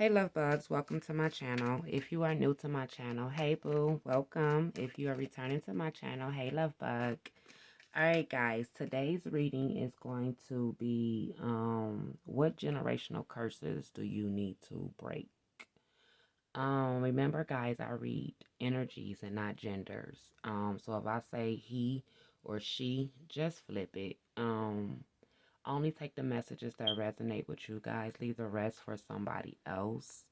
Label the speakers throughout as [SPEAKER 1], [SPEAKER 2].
[SPEAKER 1] Hey love bugs, welcome to my channel. If you are new to my channel, hey boo, welcome. If you are returning to my channel, hey love bug. Alright guys, today's reading is going to be what generational curses do you need to break? Remember guys, I read energies and not genders. So if I say he or she, just flip it. Only take the messages that resonate with you guys. Leave the rest for somebody else.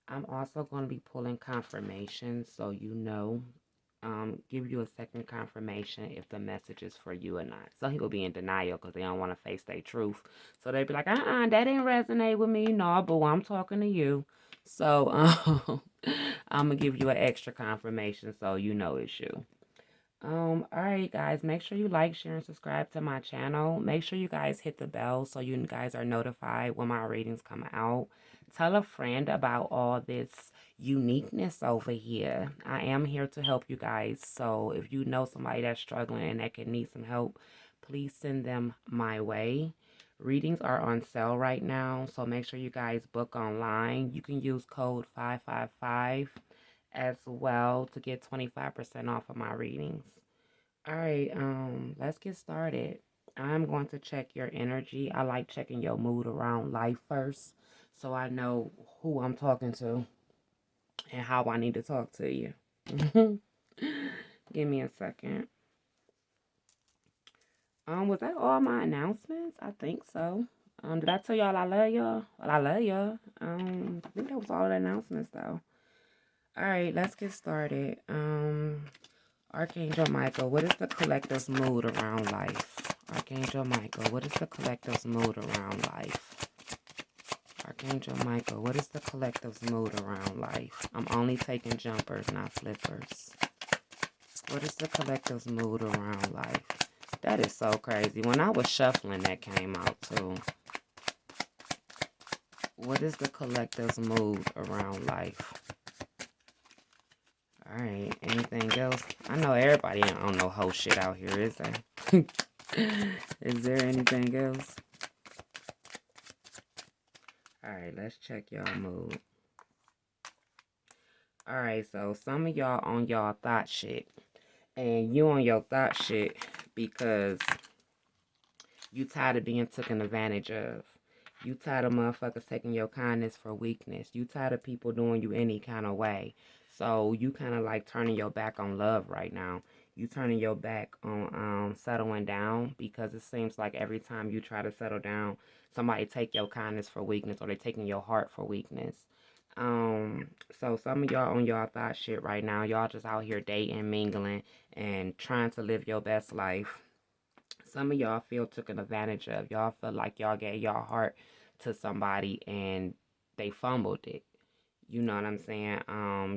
[SPEAKER 1] I'm also going to be pulling confirmation so you know, give you a second confirmation if the message is for you or not. Some people be in denial because they don't want to face their truth. So they be like, that didn't resonate with me. No, boo, I'm talking to you. So I'm going to give you an extra confirmation so you know it's you. Alright guys, make sure you like, share, and subscribe to my channel. Make sure you guys hit the bell so you guys are notified when my readings come out. Tell a friend about all this uniqueness over here. I am here to help you guys. So if you know somebody that's struggling and that can need some help, please send them my way. Readings are on sale right now, so make sure you guys book online. You can use code 555 as well to get 25% off of my readings. All right, let's get started. I'm going to check your energy. I like checking your mood around life first so I know who I'm talking to and how I need to talk to you. Give me a second. Was that all my announcements? I think so. Did I tell y'all I love y'all? Well, I love y'all. I think that was all the announcements though. All right, let's get started. Archangel Michael, what is the collective's mood around life? Archangel Michael, what is the collective's mood around life? Archangel Michael, what is the collective's mood around life? I'm only taking jumpers, not flippers. What is the collective's mood around life? That is so crazy. When I was shuffling, that came out too. What is the collective's mood around life? Alright, anything else? I know everybody don't know whole shit out here, is there? Is there anything else? Alright, let's check y'all mood. Alright, so some of y'all on y'all thought shit. And you on your thought shit because you tired of being taken advantage of. You tired of motherfuckers taking your kindness for weakness. You tired of people doing you any kind of way. So you kind of like turning your back on love right now. You turning your back on settling down because it seems like every time you try to settle down, somebody take your kindness for weakness or they taking your heart for weakness. So some of y'all on y'all thought shit right now. Y'all just out here dating, mingling, and trying to live your best life. Some of y'all feel taken advantage of. Y'all feel like y'all gave y'all heart to somebody and they fumbled it. You know what I'm saying?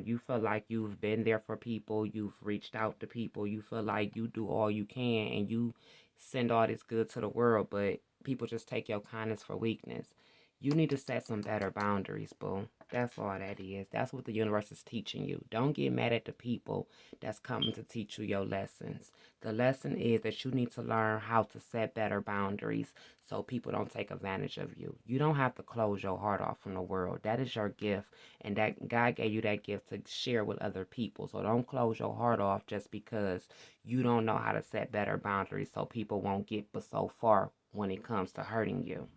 [SPEAKER 1] You feel like you've been there for people. You've reached out to people. You feel like you do all you can and you send all this good to the world, but people just take your kindness for weakness. You need to set some better boundaries, boo. That's all that is. That's what the universe is teaching you. Don't get mad at the people that's coming to teach you your lessons. The lesson is that you need to learn how to set better boundaries so people don't take advantage of you. You don't have to close your heart off from the world. That is your gift, and that God gave you that gift to share with other people. So don't close your heart off just because you don't know how to set better boundaries so people won't get but so far when it comes to hurting you.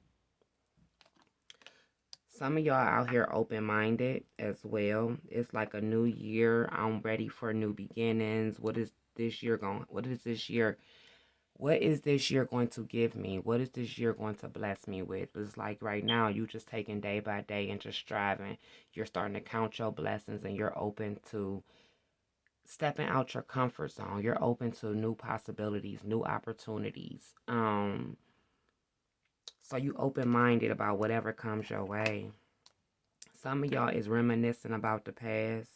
[SPEAKER 1] Some of y'all out here open-minded as well. It's like a new year. I'm ready for new beginnings. What is this year going? What is this year? What is this year going to give me? What is this year going to bless me with? It's like right now, you just taking day by day and just striving. You're starting to count your blessings and you're open to stepping out your comfort zone. You're open to new possibilities, new opportunities. So you open-minded about whatever comes your way. Some of y'all is reminiscing about the past.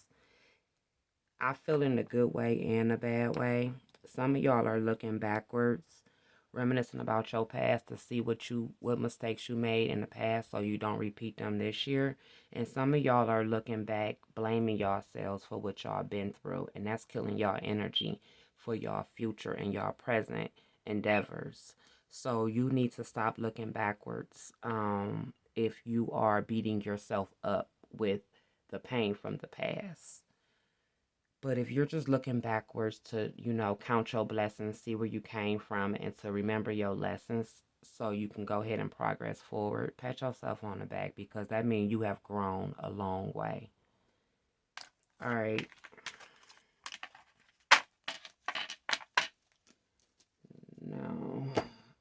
[SPEAKER 1] I feel in a good way and a bad way. Some of y'all are looking backwards, reminiscing about your past to see what mistakes you made in the past so you don't repeat them this year. And some of y'all are looking back, blaming yourselves for what y'all been through, and that's killing y'all energy for y'all future and y'all present endeavors. So you need to stop looking backwards. if you are beating yourself up with the pain from the past. But if you're just looking backwards to, count your blessings, see where you came from, and to remember your lessons so you can go ahead and progress forward, pat yourself on the back because that means you have grown a long way. All right. Now,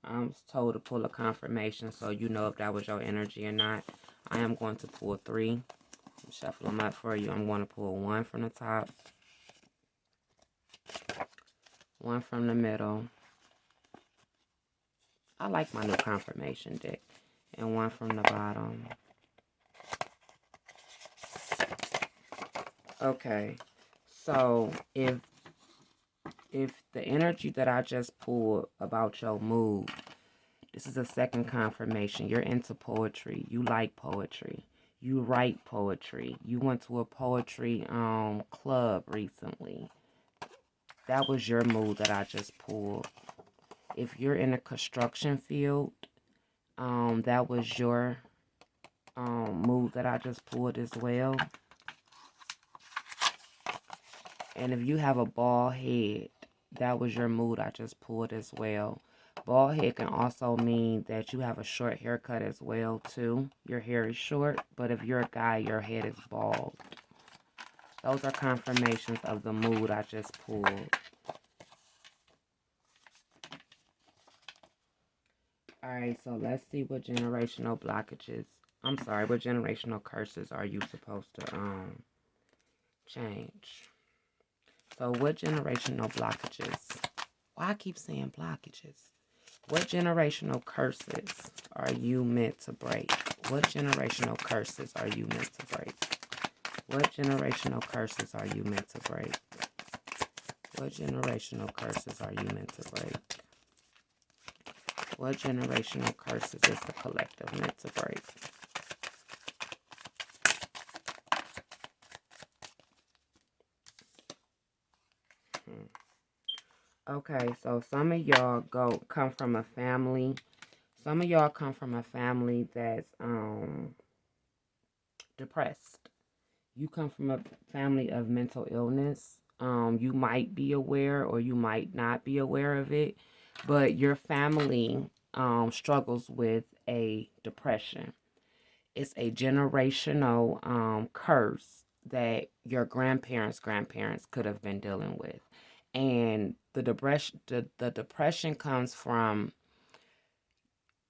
[SPEAKER 1] I'm told to pull a confirmation so you know if that was your energy or not. I am going to pull 3. Shuffle them up for you. I'm going to pull 1 from the top, 1 from the middle. I like my new confirmation deck. And 1 from the bottom. Okay. So, if the energy that I just pulled about your mood, this is a second confirmation. You're into poetry. You like poetry. You write poetry. You went to a poetry club recently. That was your mood that I just pulled. If you're in a construction field, that was your mood that I just pulled as well. And if you have a bald head, that was your mood I just pulled as well. Bald head can also mean that you have a short haircut as well, too. Your hair is short, but if you're a guy, your head is bald. Those are confirmations of the mood I just pulled. Alright, so let's see what generational blockages, what generational curses are you supposed to change? So what generational blockages? Why I keep saying blockages? What generational curses are you meant to break? What generational curses are you meant to break? What generational curses are you meant to break? What generational curses are you meant to break? What generational curses is the collective meant to break? Okay, so some of y'all come from a family. Some of y'all come from a family that's depressed. You come from a family of mental illness. You might be aware or you might not be aware of it, but your family struggles with a depression. It's a generational curse that your grandparents' grandparents could have been dealing with. And the depression comes from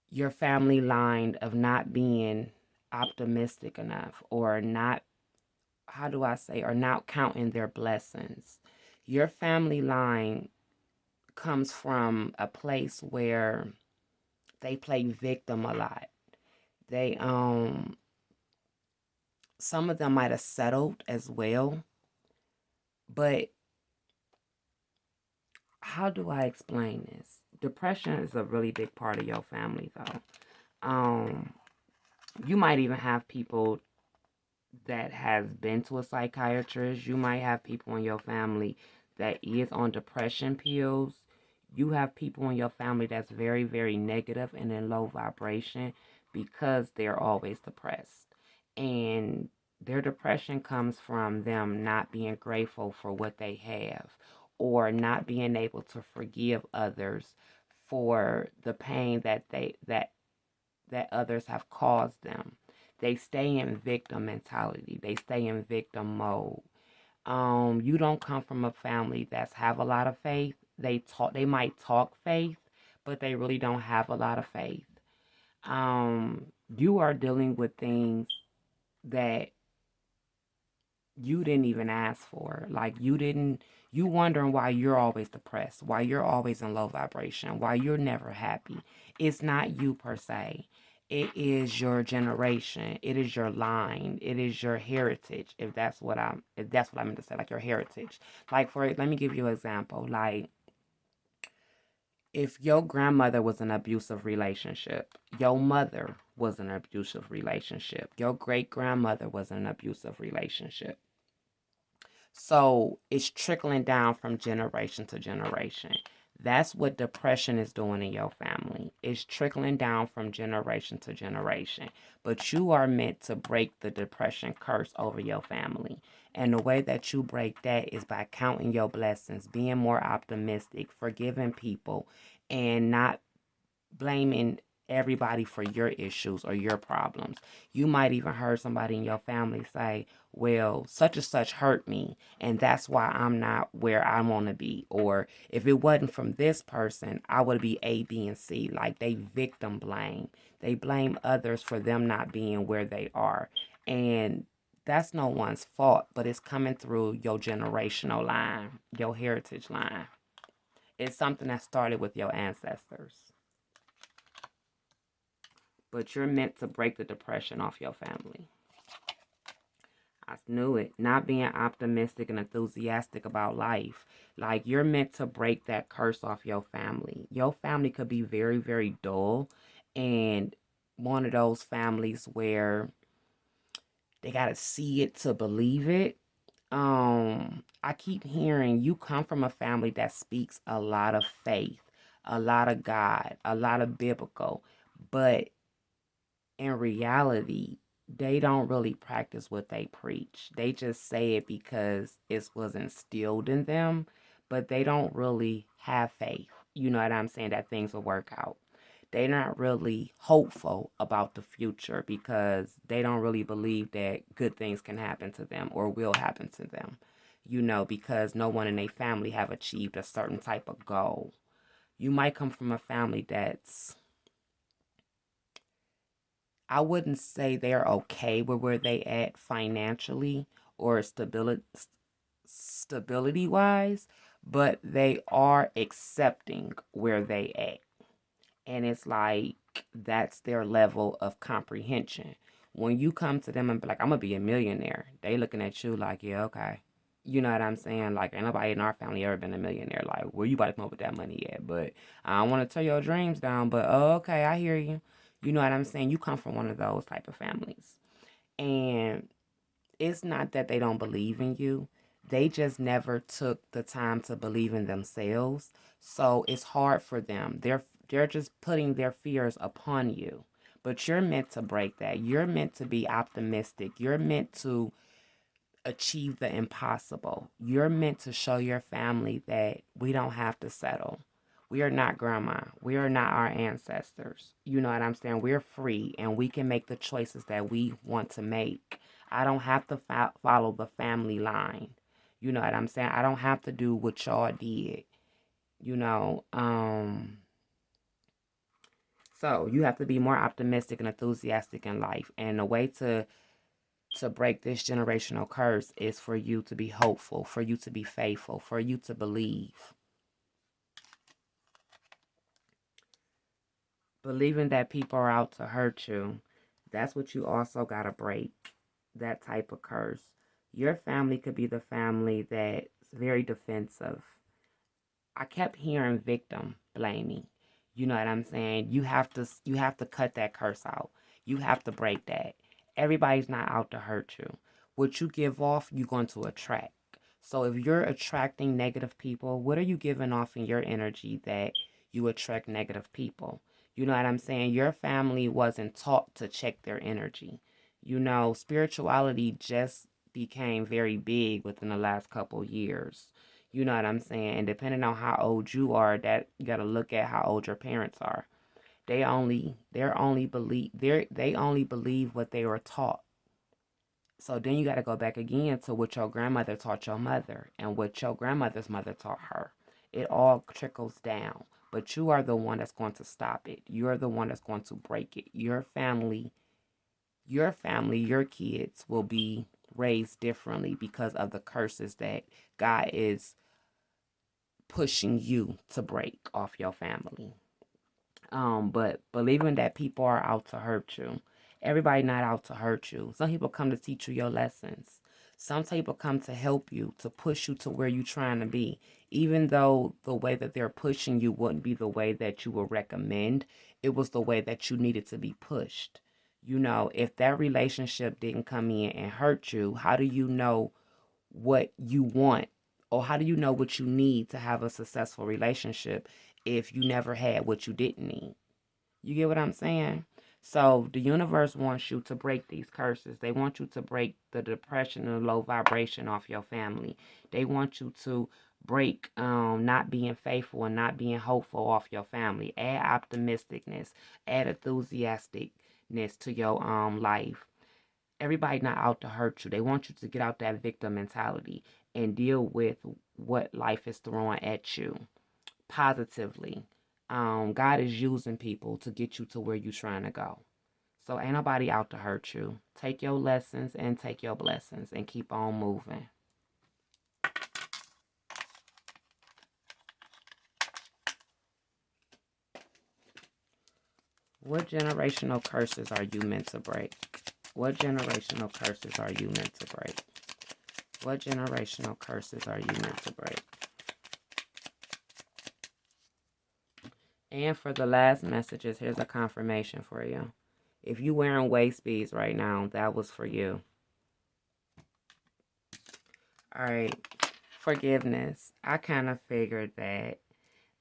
[SPEAKER 1] your family line of not being optimistic enough or not, how do I say, or not counting their blessings. Your family line comes from a place where they play victim a lot. They some of them might have settled as well, but how do I explain this? Depression is a really big part of your family though. You might even have people that has been to a psychiatrist. You might have people in your family that is on depression pills. You have people in your family that's very, very negative and in low vibration because they're always depressed. And their depression comes from them not being grateful for what they have or not being able to forgive others for the pain that others have caused them. They stay in victim mentality. They stay in victim mode. You don't come from a family that's have a lot of faith. They might talk faith, but they really don't have a lot of faith. You are dealing with things that you didn't even ask for. Like you wondering why you're always depressed, why you're always in low vibration, why you're never happy. It's not you per se. It is your generation. It is your line. It is your heritage. If that's what I meant to say, like your heritage. Like let me give you an example. Like if your grandmother was in an abusive relationship, your mother was in an abusive relationship, your great grandmother was in an abusive relationship. So it's trickling down from generation to generation. That's what depression is doing in your family. It's trickling down from generation to generation. But you are meant to break the depression curse over your family. And the way that you break that is by counting your blessings, being more optimistic, forgiving people, and not blaming everybody for your issues or your problems. You might even heard somebody in your family say, well, such and such hurt me, and that's why I'm not where I want to be. Or if it wasn't from this person, I would be A, B, and C. Like they victim blame. They blame others for them not being where they are. And that's no one's fault, but it's coming through your generational line, your heritage line. It's something that started with your ancestors. But you're meant to break the depression off your family. I knew it. Not being optimistic and enthusiastic about life. Like, you're meant to break that curse off your family. Your family could be very, very dull, and one of those families where they got to see it to believe it. I keep hearing you come from a family that speaks a lot of faith, a lot of God, a lot of biblical, but in reality, they don't really practice what they preach. They just say it because it was instilled in them, but they don't really have faith. You know what I'm saying? That things will work out. They're not really hopeful about the future because they don't really believe that good things can happen to them or will happen to them. You know, because no one in their family have achieved a certain type of goal. You might come from a family that's, I wouldn't say they're okay with where they at financially or stability wise, but they are accepting where they at. And it's like that's their level of comprehension. When you come to them and be like, I'm gonna be a millionaire, they looking at you like, yeah, okay. You know what I'm saying? Like, ain't nobody in our family ever been a millionaire. Like, where you about to come up with that money at? But I don't want to tear your dreams down. But oh, okay, I hear you. You know what I'm saying? You come from one of those type of families, and it's not that they don't believe in you. They just never took the time to believe in themselves. So it's hard for them. They're just putting their fears upon you. But you're meant to break that. You're meant to be optimistic. You're meant to achieve the impossible. You're meant to show your family that we don't have to settle. We are not grandma. We are not our ancestors. You know what I'm saying? We're free and we can make the choices that we want to make. I don't have to follow the family line. You know what I'm saying? I don't have to do what y'all did. You know, so you have to be more optimistic and enthusiastic in life. And the way to break this generational curse is for you to be hopeful, for you to be faithful, for you to believe. Believing that people are out to hurt you, that's what you also got to break, that type of curse. Your family could be the family that's very defensive. I kept hearing victim blaming. You know what I'm saying? You have to cut that curse out. You have to break that. Everybody's not out to hurt you. What you give off, you're going to attract. So if you're attracting negative people, what are you giving off in your energy that you attract negative people? You know what I'm saying? Your family wasn't taught to check their energy. You know, spirituality just became very big within the last couple years. You know what I'm saying? And depending on how old you are, that you got to look at how old your parents are. They only believe what they were taught. So then you got to go back again to what your grandmother taught your mother and what your grandmother's mother taught her. It all trickles down. But you are the one that's going to stop it. You're the one that's going to break it. Your kids will be raised differently because of the curses that God is pushing you to break off your family. But believing that people are out to hurt you. Everybody not out to hurt you. Some people come to teach you your lessons. Some people come to help you, to push you to where you're trying to be. Even though the way that they're pushing you wouldn't be the way that you would recommend, it was the way that you needed to be pushed. You know, if that relationship didn't come in and hurt you, how do you know what you want Or how do you know what you need to have a successful relationship if you never had what you didn't need? You get what I'm saying? So the universe wants you to break these curses. They want you to break the depression and the low vibration off your family. They want you to break not being faithful and not being hopeful off your family. Add optimisticness, add enthusiasticness to your life. Everybody not out to hurt you. They want you to get out that victim mentality and deal with what life is throwing at you positively. God is using people to get you to where you're trying to go. So ain't nobody out to hurt you. Take your lessons and take your blessings and keep on moving. What generational curses are you meant to break? What generational curses are you meant to break? What generational curses are you meant to break? And for the last messages, here's a confirmation for you. If you wearing waist beads right now, that was for you. All right. Forgiveness. I kind of figured that.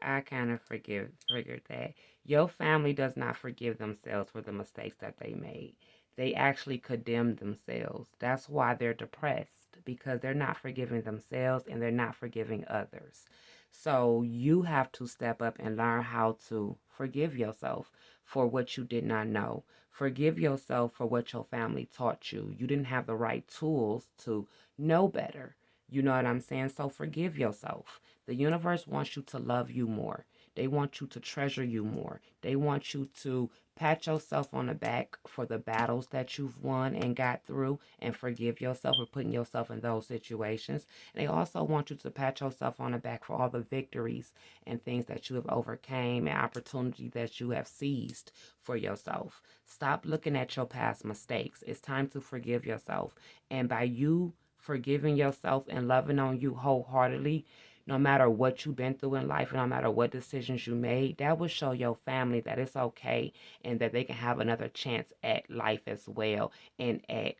[SPEAKER 1] Figured that. Your family does not forgive themselves for the mistakes that they made. They actually condemn themselves. That's why they're depressed, because they're not forgiving themselves and they're not forgiving others. So you have to step up and learn how to forgive yourself for what you did not know. Forgive yourself for what your family taught you. You didn't have the right tools to know better. You know what I'm saying? So forgive yourself. The universe wants you to love you more. They want you to treasure you more. They want you to pat yourself on the back for the battles that you've won and got through, and forgive yourself for putting yourself in those situations. And they also want you to pat yourself on the back for all the victories and things that you have overcame and opportunity that you have seized for yourself. Stop looking at your past mistakes. It's time to forgive yourself. And by you forgiving yourself and loving on you wholeheartedly, no matter what you've been through in life, and no matter what decisions you made, that will show your family that it's okay and that they can have another chance at life as well, and at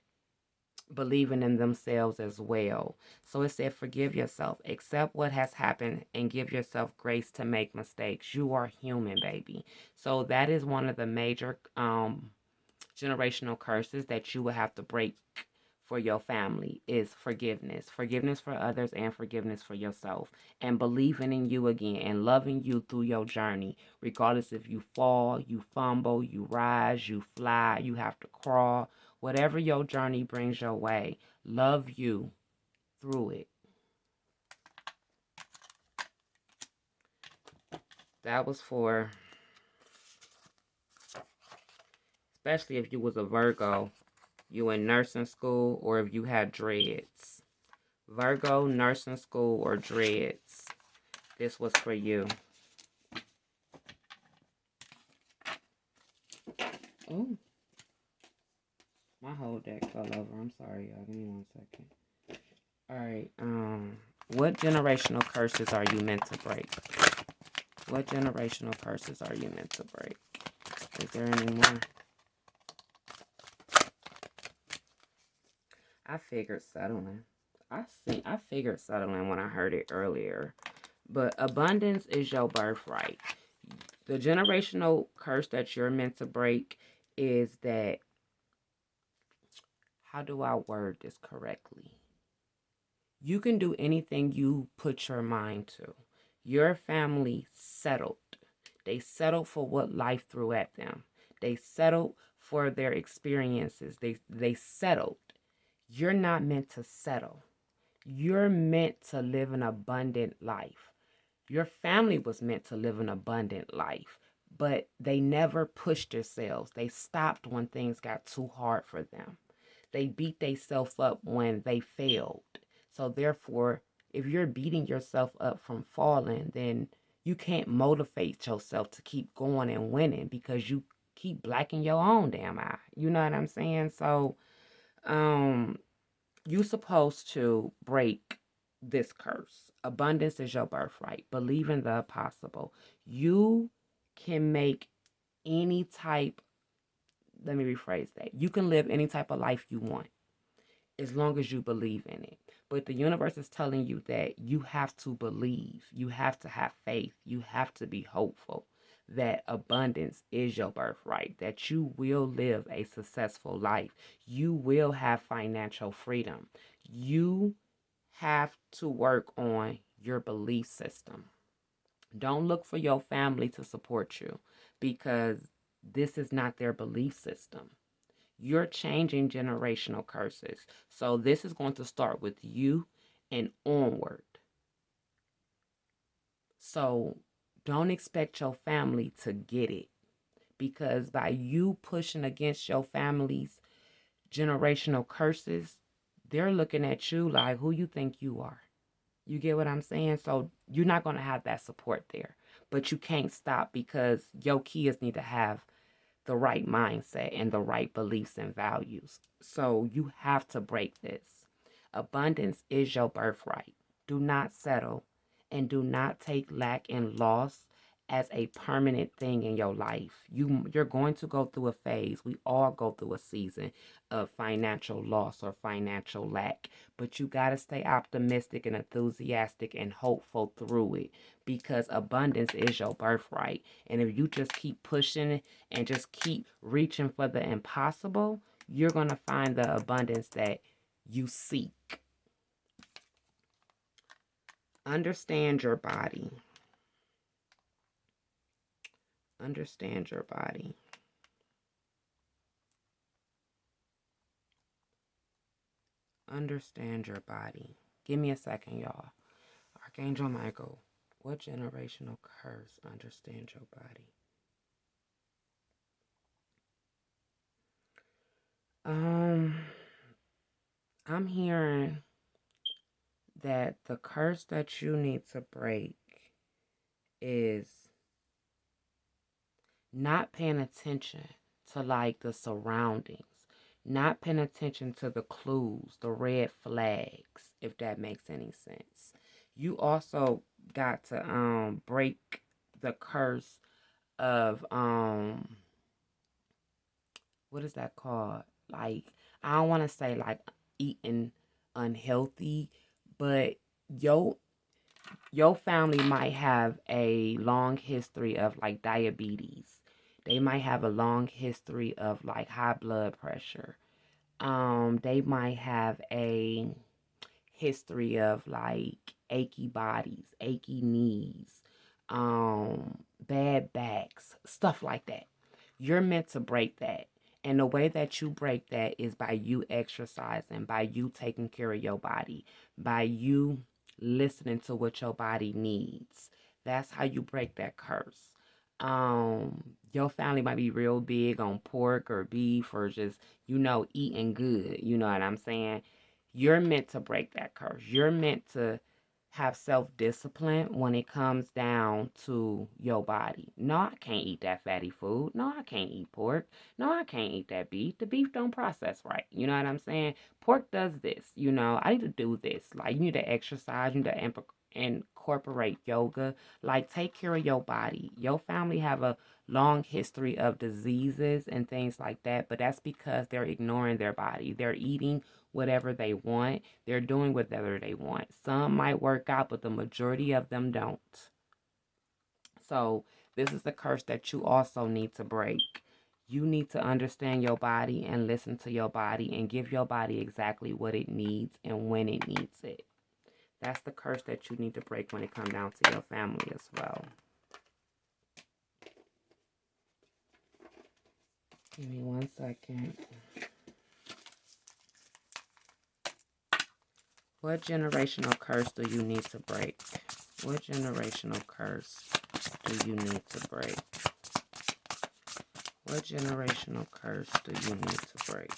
[SPEAKER 1] believing in themselves as well. So it said, forgive yourself, accept what has happened, and give yourself grace to make mistakes. You are human, baby. So that is one of the major generational curses that you will have to break for your family, is forgiveness. Forgiveness for others and forgiveness for yourself. And believing in you again and loving you through your journey. Regardless if you fall, you fumble, you rise, you fly, you have to crawl. Whatever your journey brings your way, love you through it. That was for, especially if you was a Virgo, you in nursing school, or if you had dreads. Virgo, nursing school, or dreads. This was for you. Oh, my whole deck fell over. I'm sorry, y'all. Give me 1 second. All right. What generational curses are you meant to break? What generational curses are you meant to break? Is there any more? I figured settling. I figured settling when I heard it earlier. But abundance is your birthright. The generational curse that you're meant to break is that, how do I word this correctly? You can do anything you put your mind to. Your family settled. They settled for what life threw at them. They settled for their experiences. They settled. You're not meant to settle. You're meant to live an abundant life. Your family was meant to live an abundant life, but they never pushed themselves. They stopped when things got too hard for them. They beat themselves up when they failed. So therefore, if you're beating yourself up from falling, then you can't motivate yourself to keep going and winning, because you keep blacking your own damn eye. You know what I'm saying? So, you're supposed to break this curse. Abundance is your birthright. Believe in the possible. You can make any type, let me rephrase that. You can live any type of life you want. as long as you believe in it. But the universe is telling you that you have to believe, you have to have faith, you have to be hopeful that abundance is your birthright, that you will live a successful life, you will have financial freedom. You have to work on your belief system. Don't look for your family to support you because this is not their belief system. You're changing generational curses. So this is going to start with you and onward. So don't expect your family to get it because by you pushing against your family's generational curses, they're looking at you like who you think you are. You get what I'm saying? So you're not going to have that support there. But you can't stop because your kids need to have the right mindset and the right beliefs and values. So you have to break this. Abundance is your birthright. Do not settle and do not take lack and loss as a permanent thing in your life. You're going to go through a phase. We all go through a season of financial loss or financial lack, but you got to stay optimistic and enthusiastic and hopeful through it because abundance is your birthright. And if you just keep pushing and just keep reaching for the impossible, you're going to find the abundance that you seek. Understand your body. Understand your body. Understand your body. Give me a second, y'all. Archangel Michael, what generational curse? Understand your body. I'm hearing that the curse that you need to break is not paying attention to like the surroundings, not paying attention to the clues, the red flags, if that makes any sense. You also got to break the curse of what is that called? Like, I don't want to say like eating unhealthy, but your family might have a long history of like diabetes. They might have a long history of like high blood pressure. They might have a history of like achy bodies, achy knees, bad backs, stuff like that. You're meant to break that. And the way that you break that is by you exercising, by you taking care of your body, by you listening to what your body needs. That's how you break that curse. Your family might be real big on pork or beef or just, eating good. You know what I'm saying? You're meant to break that curse. You're meant to have self-discipline when it comes down to your body. No, I can't eat that fatty food. No, I can't eat pork. No, I can't eat that beef. The beef don't process right. You know what I'm saying? Pork does this. I need to do this. Like, you need to exercise. You need to incorporate yoga. Like, take care of your body. Your family have a long history of diseases and things like that, but that's because they're ignoring their body. They're eating whatever they want. They're doing whatever they want. Some might work out, but the majority of them don't. So this is the curse that you also need to break. You need to understand your body and listen to your body and give your body exactly what it needs and when it needs it. That's the curse that you need to break when it comes down to your family as well. Give me 1 second. What generational curse do you need to break? What generational curse do you need to break? What generational curse do you need to break?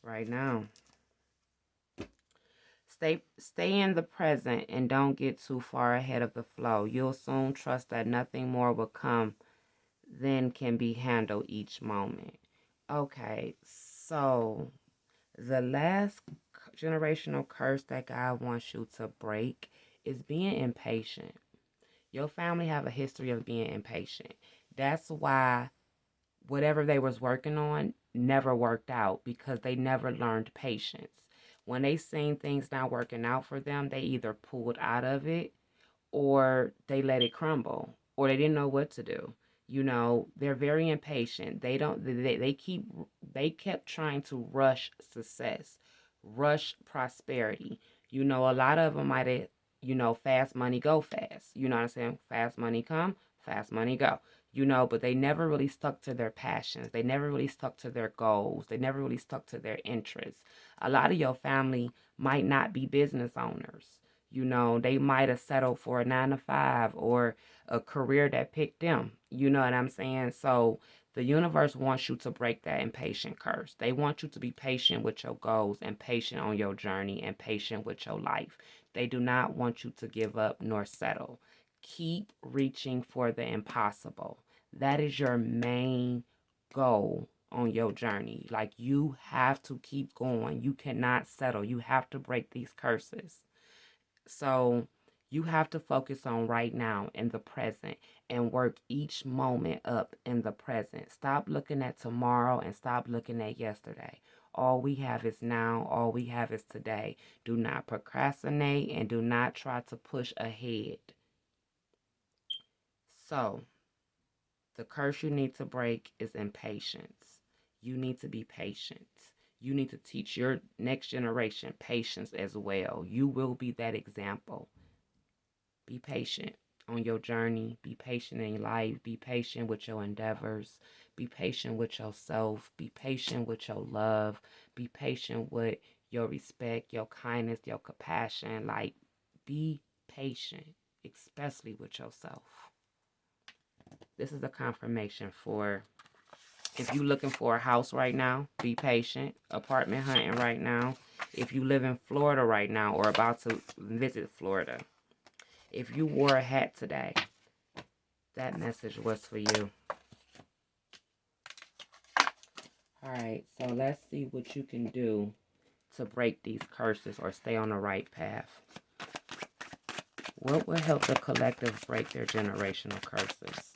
[SPEAKER 1] Right now. Stay in the present and don't get too far ahead of the flow. You'll soon trust that nothing more will come than can be handled each moment. Okay, so the last generational curse that God wants you to break is being impatient. Your family have a history of being impatient. That's why whatever they was working on never worked out because they never learned patience. When they seen things not working out for them, they either pulled out of it or they let it crumble or they didn't know what to do. They're very impatient. They kept trying to rush success, rush prosperity. A lot of them might have, fast money go fast. You know what I'm saying? Fast money come, fast money go. But they never really stuck to their passions. They never really stuck to their goals. They never really stuck to their interests. A lot of your family might not be business owners. They might have settled for a 9 to 5 or a career that picked them. You know what I'm saying? So the universe wants you to break that impatient curse. They want you to be patient with your goals and patient on your journey and patient with your life. They do not want you to give up nor settle. Keep reaching for the impossible. That is your main goal on your journey. Like, you have to keep going. You cannot settle. You have to break these curses. So you have to focus on right now in the present and work each moment up in the present. Stop looking at tomorrow and stop looking at yesterday. All we have is now. All we have is today. Do not procrastinate and do not try to push ahead. So the curse you need to break is impatience. You need to be patient. You need to teach your next generation patience as well. You will be that example. Be patient on your journey. Be patient in life. Be patient with your endeavors. Be patient with yourself. Be patient with your love. Be patient with your respect, your kindness, your compassion. Like, be patient, especially with yourself. This is a confirmation for if you're looking for a house right now, be patient. Apartment hunting right now. If you live in Florida right now or about to visit Florida. If you wore a hat today, that message was for you. Alright, so let's see what you can do to break these curses or stay on the right path. What will help the collective break their generational curses?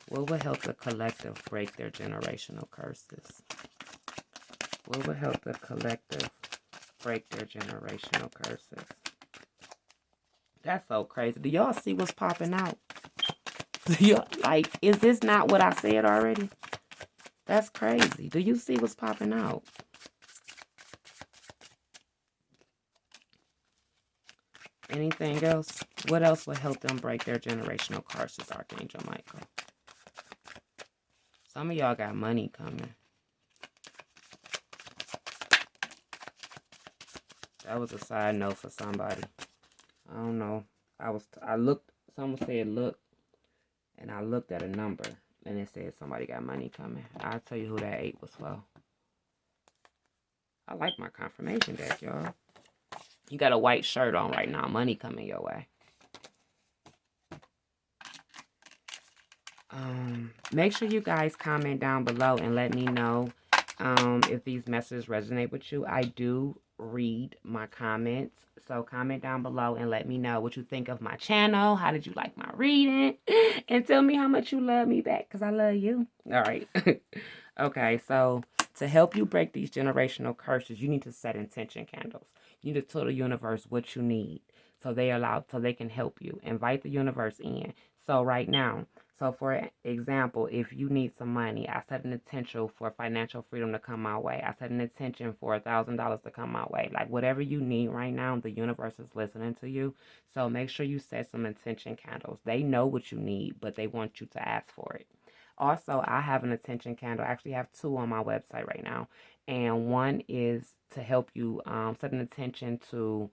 [SPEAKER 1] What will help the collective break their generational curses? What will help the collective break their generational curses? That's so crazy. Do y'all see what's popping out? Like, is this not what I said already? That's crazy. Do you see what's popping out? Anything else? What else will help them break their generational curses, Archangel Michael? Some of y'all got money coming. That was a side note for somebody. I don't know. Someone said look, and I looked at a number, and it said somebody got money coming. I'll tell you who that 8 was for. I like my confirmation deck, y'all. You got a white shirt on right now. Money coming your way. Make sure you guys comment down below and let me know if these messages resonate with you. I do read my comments. So comment down below and let me know what you think of my channel. How did you like my reading? And tell me how much you love me back, because I love you. All right. Okay, so to help you break these generational curses, you need to set intention candles. You need to tell the universe what you need so they can help you. Invite the universe in. So right now, for example, if you need some money, I set an intention for financial freedom to come my way. I set an intention for $1,000 to come my way. Like, whatever you need right now, the universe is listening to you. So make sure you set some intention candles. They know what you need, but they want you to ask for it. Also, I have an intention candle. I actually have 2 on my website right now. And one is to help you set an intention to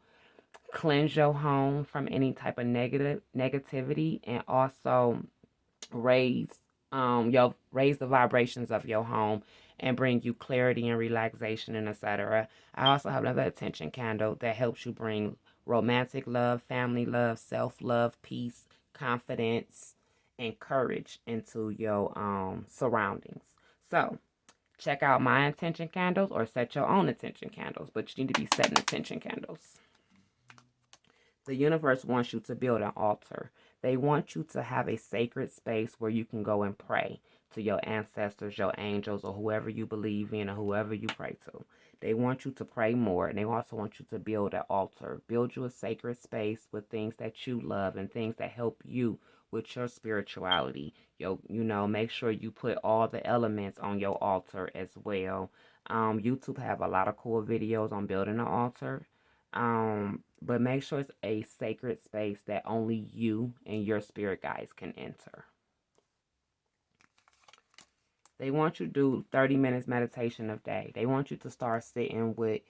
[SPEAKER 1] cleanse your home from any type of negativity, and also raise the vibrations of your home and bring you clarity and relaxation and etc. I also have another attention candle that helps you bring romantic love, family love, self-love, peace, confidence, and courage into your surroundings. So check out my intention candles or set your own intention candles, but you need to be setting intention candles. The universe wants you to build an altar. They want you to have a sacred space where you can go and pray, to your ancestors, your angels, or whoever you believe in or whoever you pray to. They want you to pray more, and they also want you to build an altar. Build you a sacred space with things that you love and things that help you with your spirituality. Make sure you put all the elements on your altar as well. YouTube have a lot of cool videos on building an altar. But make sure it's a sacred space that only you and your spirit guides can enter. They want you to do 30 minutes meditation a day. They want you to start sitting with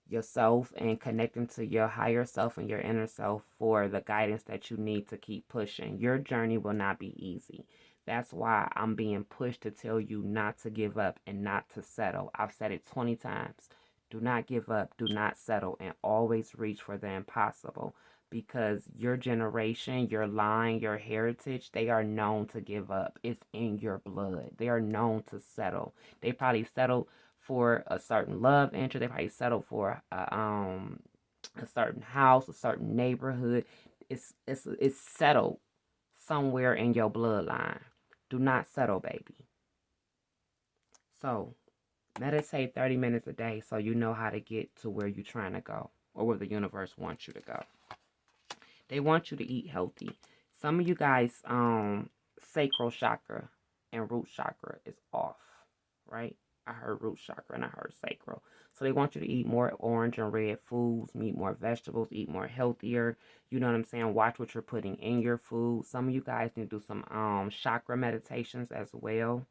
[SPEAKER 1] yourself and connecting to your higher self and your inner self for the guidance that you need to keep pushing. Your journey will not be easy. That's why I'm being pushed to tell you not to give up and not to settle. I've said it 20 times. Do not give up, do not settle, and always reach for the impossible. Because your generation, your line, your heritage, they are known to give up. It's in your blood. They are known to settle. They probably settled for a certain love interest. They probably settled for a certain house, a certain neighborhood. It's settled somewhere in your bloodline. Do not settle, baby. So meditate 30 minutes a day so you know how to get to where you're trying to go or where the universe wants you to go. They want you to eat healthy. Some of you guys, sacral chakra and root chakra is off, right? I heard root chakra and I heard sacral. So they want you to eat more orange and red foods, eat more vegetables, eat more healthier. You know what I'm saying? Watch what you're putting in your food. Some of you guys need to do some chakra meditations as well.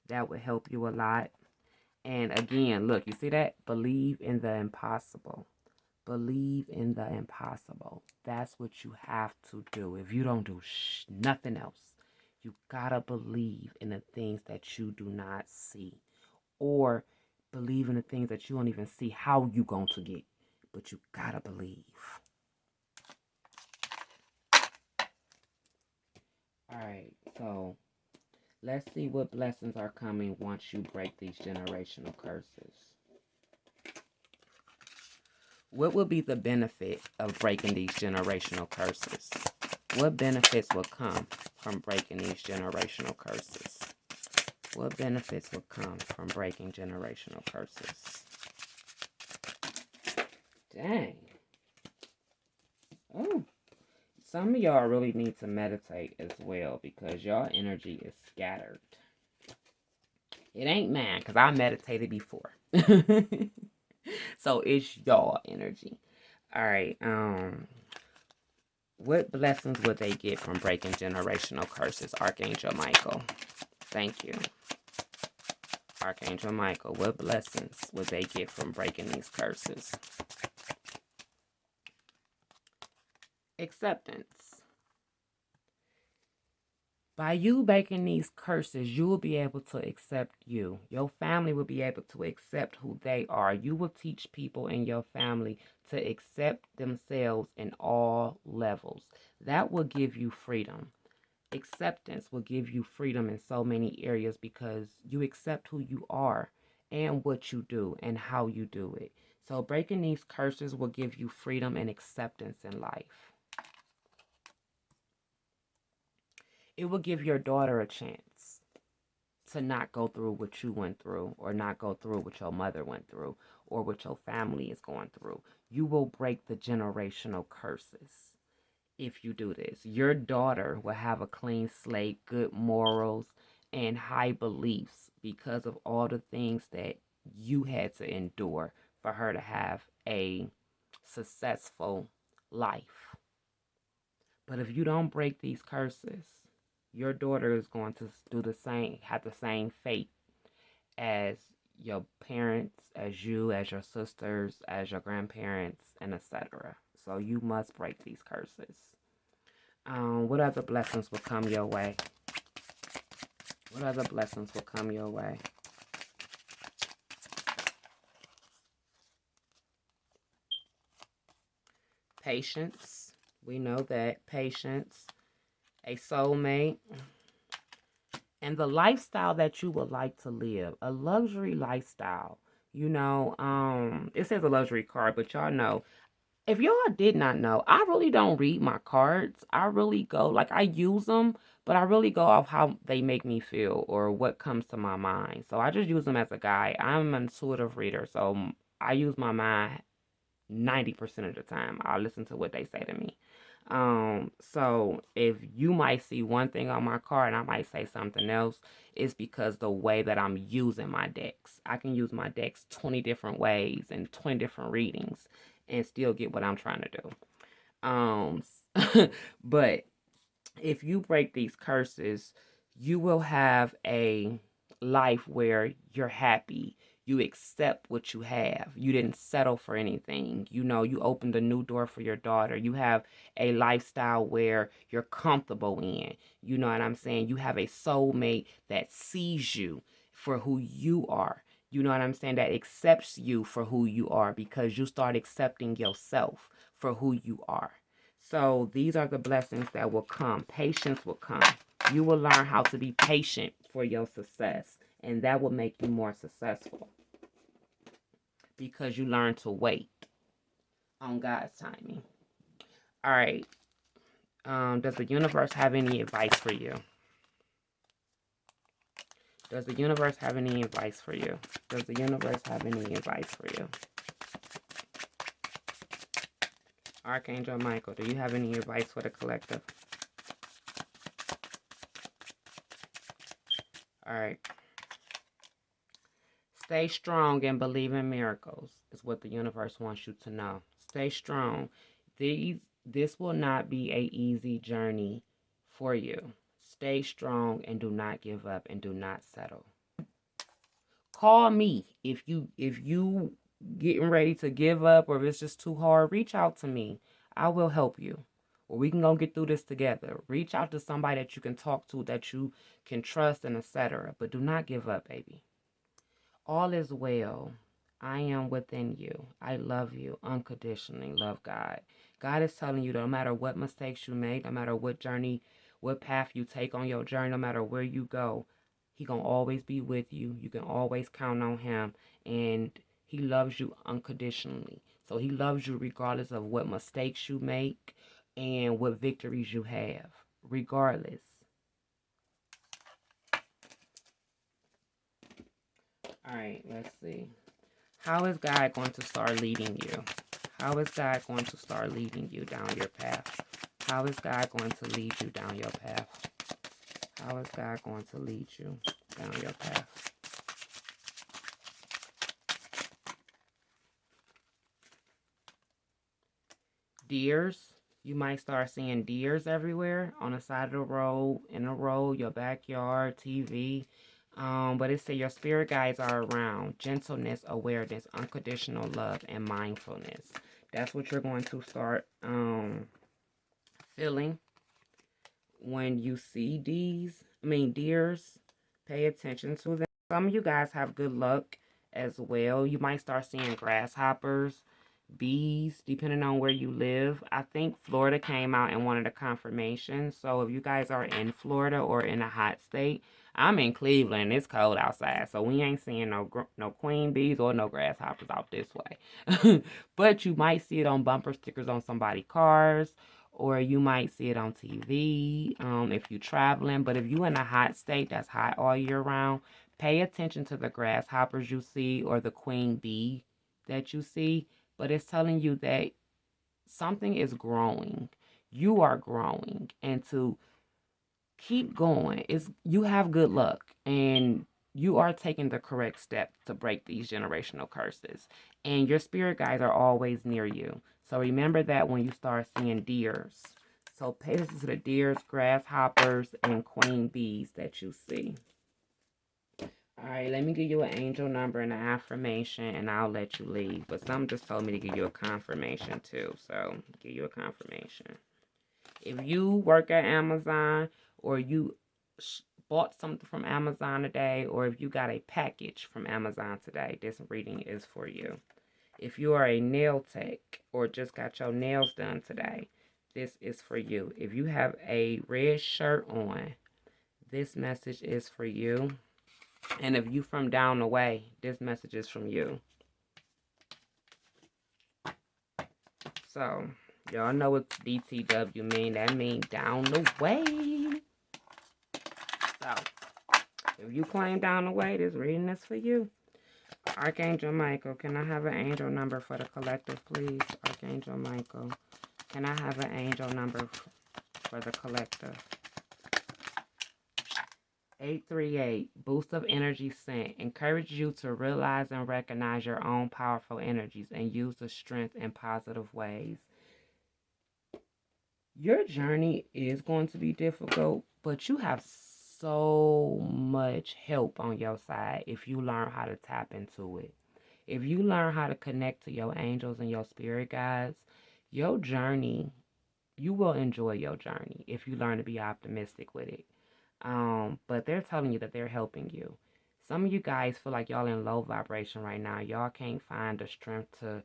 [SPEAKER 1] That would help you a lot. And again, look, you see that? Believe in the impossible. Believe in the impossible. That's what you have to do. If you don't do nothing else, you gotta believe in the things that you do not see, or believe in the things that you don't even see how you going to get, but you gotta believe. All right, so let's see what blessings are coming once you break these generational curses. What will be the benefit of breaking these generational curses? What benefits will come from breaking these generational curses? What benefits will come from breaking generational curses? Dang. Oh. Some of y'all really need to meditate as well because y'all energy is scattered. It ain't mine because I meditated before. So it's y'all energy. All right. What blessings would they get from breaking generational curses? Archangel Michael. Thank you. Archangel Michael, what blessings would they get from breaking these curses? Acceptance. By you breaking these curses, you will be able to accept you. Your family will be able to accept who they are. You will teach people in your family to accept themselves in all levels. That will give you freedom. Acceptance will give you freedom in so many areas because you accept who you are and what you do and how you do it. So breaking these curses will give you freedom and acceptance in life. It will give your daughter a chance to not go through what you went through or not go through what your mother went through or what your family is going through. You will break the generational curses if you do this. Your daughter will have a clean slate, good morals, and high beliefs because of all the things that you had to endure for her to have a successful life. But if you don't break these curses, your daughter is going to do the same, have the same fate as your parents, as you, as your sisters, as your grandparents, and etc. So you must break these curses. What other blessings will come your way? What other blessings will come your way? Patience. We know that. Patience. A soulmate. And the lifestyle that you would like to live. A luxury lifestyle. You know, it says a luxury card, but y'all know If y'all did not know, I really don't read my cards. I really go, like, I use them, but I really go off how they make me feel or what comes to my mind. So I just use them as a guide. I'm an intuitive reader, so I use my mind 90% of the time. I'll listen to what they say to me. So if you might see one thing on my card and I might say something else, it's because the way that I'm using my decks. I can use my decks 20 different ways and 20 different readings and still get what I'm trying to do. Um, but if you break these curses, you will have a life where you're happy. You accept what you have. You didn't settle for anything. You know, you opened a new door for your daughter. You have a lifestyle where you're comfortable in. You know what I'm saying? You have a soulmate that sees you for who you are. You know what I'm saying? That accepts you for who you are because you start accepting yourself for who you are. So these are the blessings that will come. Patience will come. You will learn how to be patient for your success, and that will make you more successful because you learn to wait on God's timing. All right. Does the universe have any advice for you? Does the universe have any advice for you? Does the universe have any advice for you? Archangel Michael, do you have any advice for the collective? All right. Stay strong and believe in miracles is what the universe wants you to know. Stay strong. This will not be an easy journey for you. Stay strong and do not give up and do not settle. Call me if you getting ready to give up or if it's just too hard, reach out to me. I will help you. Or we can go get through this together. Reach out to somebody that you can talk to, that you can trust, and etc. But do not give up, baby. All is well. I am within you. I love you unconditionally. Love God. God is telling you that no matter what mistakes you make, no matter what journey, what path you take on your journey, no matter where you go, He gonna always be with you. You can always count on Him, and He loves you unconditionally. So He loves you regardless of what mistakes you make and what victories you have, regardless. All right, let's see. How is God going to start leading you? How is God going to start leading you down your path? How is God going to lead you down your path? How is God going to lead you down your path? Deers. You might start seeing deers everywhere on the side of the road, in the road, your backyard, TV. But it says your spirit guides are around. Gentleness, awareness, unconditional love, and mindfulness. That's what you're going to start feeling when you see deers. Pay attention to them. Some of you guys have good luck as well. You might start seeing grasshoppers, bees, depending on where you live. I think Florida came out in one of the confirmations. So if you guys are in Florida or in a hot state, I'm in Cleveland. It's cold outside, so we ain't seeing no queen bees or no grasshoppers out this way. But you might see it on bumper stickers on somebody's cars, or you might see it on TV if you're traveling. But if you're in a hot state that's hot all year round, pay attention to the grasshoppers you see or the queen bee that you see. But it's telling you that something is growing. You are growing, and to keep going. You have good luck, and you are taking the correct step to break these generational curses. And your spirit guides are always near you. So remember that when you start seeing deers. So pay attention to the deers, grasshoppers, and queen bees that you see. All right, let me give you an angel number and an affirmation, and I'll let you leave. But some just told me to give you a confirmation too. So give you a confirmation. If you work at Amazon or you bought something from Amazon today, or if you got a package from Amazon today, this reading is for you. If you are a nail tech or just got your nails done today, this is for you. If you have a red shirt on, this message is for you. And if you from down the way, this message is from you. So, y'all know what DTW mean. That mean down the way. So, if you claim down the way, this reading is for you. Archangel Michael, can I have an angel number for the collective, please? Archangel Michael, can I have an angel number for the collective? 838, boost of energy sent. Encourage you to realize and recognize your own powerful energies and use the strength in positive ways. Your journey is going to be difficult, but you have so much help on your side if you learn how to tap into it. If you learn how to connect to your angels and your spirit guides, your journey, you will enjoy your journey if you learn to be optimistic with it. But they're telling you that they're helping you. Some of you guys feel like y'all in low vibration right now. Y'all can't find the strength to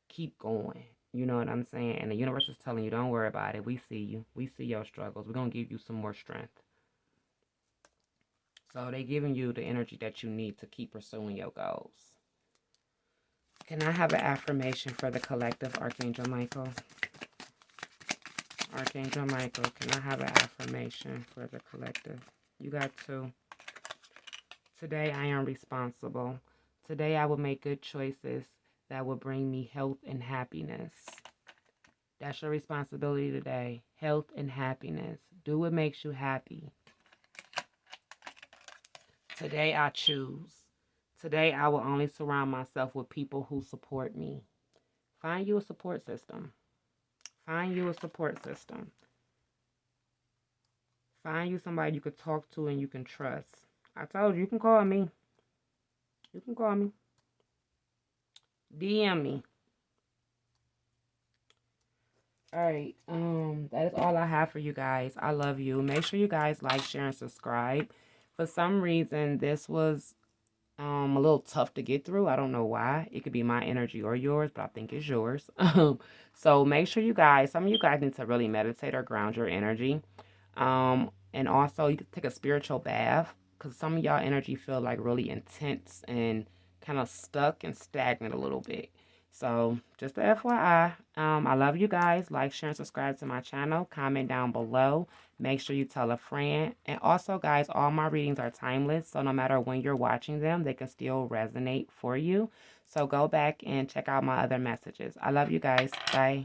[SPEAKER 1] keep going. You know what I'm saying? And the universe is telling you, don't worry about it. We see you. We see your struggles. We're going to give you some more strength. So they're giving you the energy that you need to keep pursuing your goals. Can I have an affirmation for the collective, Archangel Michael? Archangel Michael, can I have an affirmation for the collective? You got two. Today I am responsible. Today I will make good choices that will bring me health and happiness. That's your responsibility today. Health and happiness. Do what makes you happy. Today I choose. Today I will only surround myself with people who support me. Find you a support system. Find you a support system. Find you somebody you could talk to and you can trust. I told you, you can call me. You can call me. DM me. Alright, that is all I have for you guys. I love you. Make sure you guys like, share, and subscribe. For some reason, this was a little tough to get through. I don't know why. It could be my energy or yours, but I think it's yours. So make sure you guys, some of you guys need to really meditate or ground your energy. And also you can take a spiritual bath, because some of y'all energy feel like really intense and kind of stuck and stagnant a little bit. So just a FYI, I love you guys. Like, share, and subscribe to my channel. Comment down below. Make sure you tell a friend. And also, guys, all my readings are timeless. So no matter when you're watching them, they can still resonate for you. So go back and check out my other messages. I love you guys. Bye.